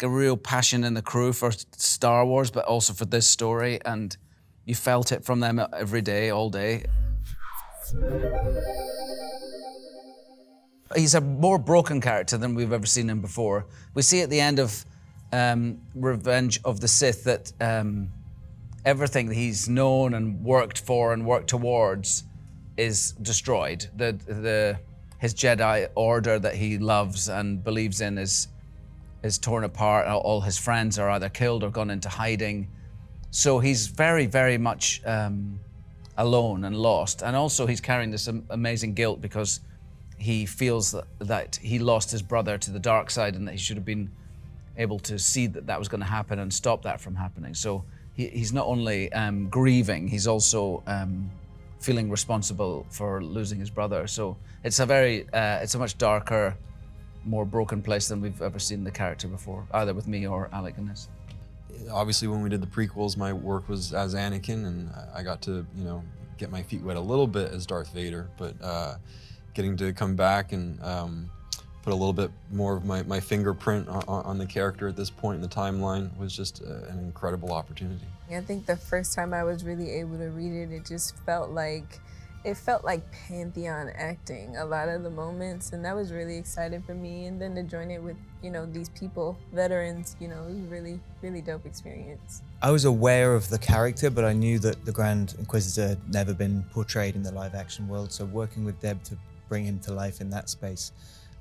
a real passion in the crew for Star Wars, but also for this story, and you felt it from them every day, all day. He's a more broken character than we've ever seen him before. We see at the end of Revenge of the Sith that everything that he's known and worked for and worked towards is destroyed. His Jedi order that he loves and believes in is torn apart. All his friends are either killed or gone into hiding. So he's very, very much alone and lost. And also he's carrying this amazing guilt because he feels that he lost his brother to the dark side and that he should have been able to see that that was going to happen and stop that from happening. So he's not only grieving, he's also feeling responsible for losing his brother. So it's a much darker, more broken place than we've ever seen the character before, either with me or Alec in this. Obviously, when we did the prequels, my work was as Anakin, and I got to, get my feet wet a little bit as Darth Vader, but getting to come back and put a little bit more of my fingerprint on the character at this point in the timeline was just an incredible opportunity. I think the first time I was really able to read it, it just felt like Pantheon acting, a lot of the moments, and that was really exciting for me. And then to join it with, these people, veterans, it was a really, really dope experience. I was aware of the character, but I knew that the Grand Inquisitor had never been portrayed in the live action world, so working with Deb to bring him to life in that space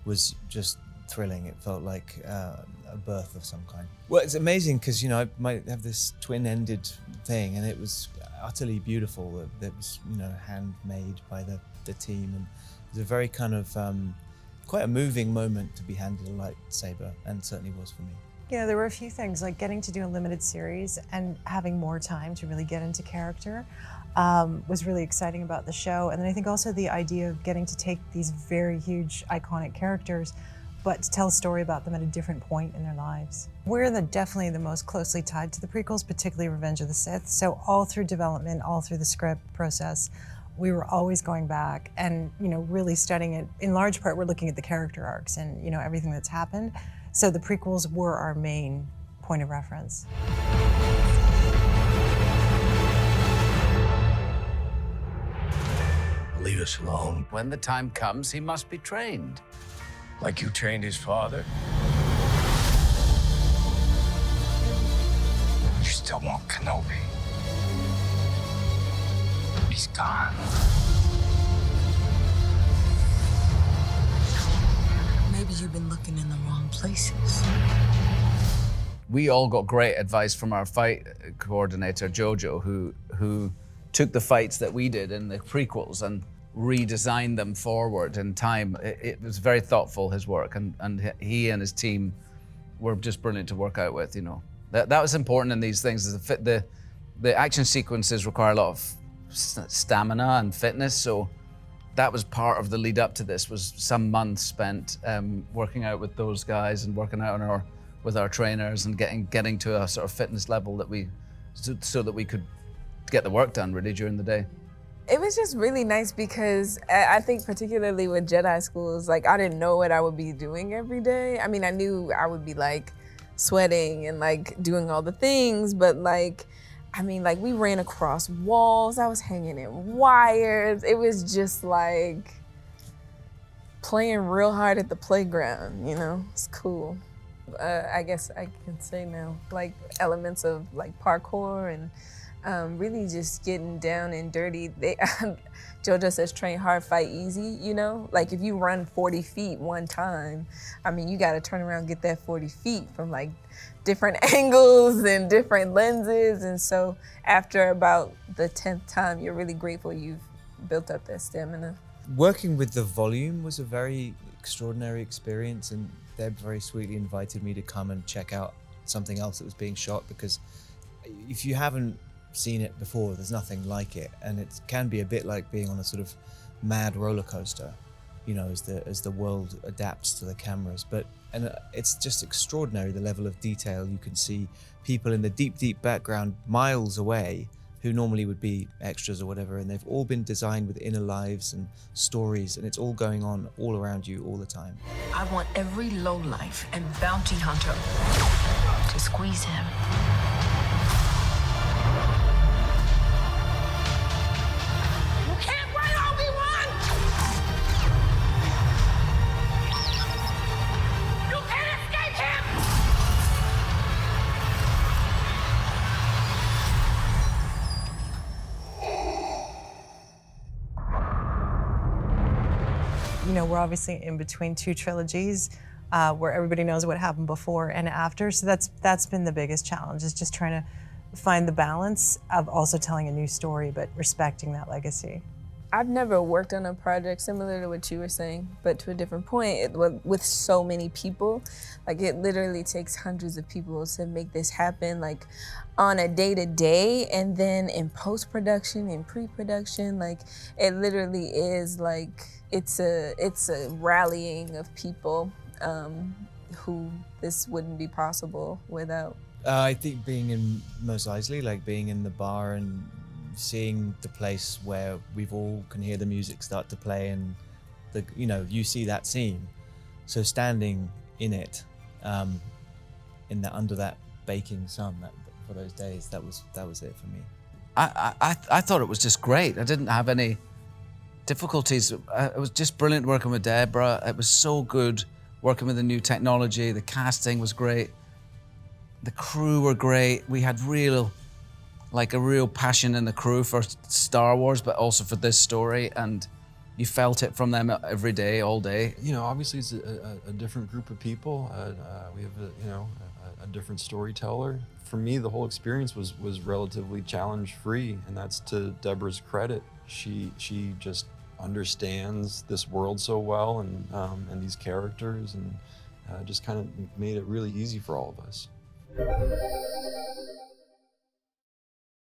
was just thrilling. It felt like a birth of some kind. Well, it's amazing because, I might have this twin-ended thing, and it was utterly beautiful. That was, handmade by the team, and it was a very kind of quite a moving moment to be handed a lightsaber, and certainly was for me. There were a few things, like getting to do a limited series and having more time to really get into character was really exciting about the show. And then I think also the idea of getting to take these very huge, iconic characters, but to tell a story about them at a different point in their lives. We're definitely the most closely tied to the prequels, particularly Revenge of the Sith. So all through development, all through the script process, we were always going back and really studying it. In large part, we're looking at the character arcs and everything that's happened. So the prequels were our main point of reference. Leave us alone. When the time comes, he must be trained. Like you trained his father? You still want Kenobi. He's gone. Maybe you've been looking in the wrong places. We all got great advice from our fight coordinator, Jojo, who took the fights that we did in the prequels and redesigned them forward in time. It was very thoughtful, his work, and he and his team were just brilliant to work out with, That was important in these things. Is the action sequences require a lot of stamina and fitness, so that was part of the lead up to this, was some months spent working out with those guys and working out with our trainers and getting to a sort of fitness level that so that we could get the work done really during the day. It was just really nice because I think particularly with Jedi schools, I didn't know what I would be doing every day. I mean, I knew I would be sweating and doing all the things, but we ran across walls. I was hanging in wires. It was just playing real hard at the playground, It's cool. I guess I can say now, elements of parkour and really just getting down and dirty. Jojo says train hard, fight easy, If you run 40 feet one time, you gotta turn around and get that 40 feet from different angles and different lenses. And so after about the 10th time, you're really grateful you've built up that stamina. Working with the volume was a very extraordinary experience, and Deb very sweetly invited me to come and check out something else that was being shot, because if you haven't seen it before, there's nothing like it, and it can be a bit like being on a sort of mad roller coaster, as the world adapts to the cameras. And it's just extraordinary the level of detail. You can see people in the deep background miles away who normally would be extras or whatever, and they've all been designed with inner lives and stories, and it's all going on all around you all the time. I want every lowlife and bounty hunter to squeeze him. You can't run, Obi-Wan! You can't escape him! You know, we're obviously in between two trilogies where everybody knows what happened before and after. So that's been the biggest challenge, is just trying to find the balance of also telling a new story, but respecting that legacy. I've never worked on a project similar to what you were saying, but to a different point, with so many people. Like, it literally takes hundreds of people to make this happen, like on a day-to-day, and then in post-production, in pre-production. Like, it literally is like, it's a rallying of people who this wouldn't be possible without. I think being in Mos Eisley, like being in the bar and seeing the place where we've all can hear the music start to play, and you see that scene. So standing in it, in that under that baking sun for those days, that was it for me. I thought it was just great. I didn't have any difficulties. It was just brilliant working with Deborah. It was so good working with the new technology. The casting was great. The crew were great. We had a real passion in the crew for Star Wars, but also for this story, and you felt it from them every day, all day. You know, obviously it's a different group of people. We have a different storyteller. For me, the whole experience was relatively challenge-free, and that's to Deborah's credit. She just understands this world so well, and these characters, and just kind of made it really easy for all of us.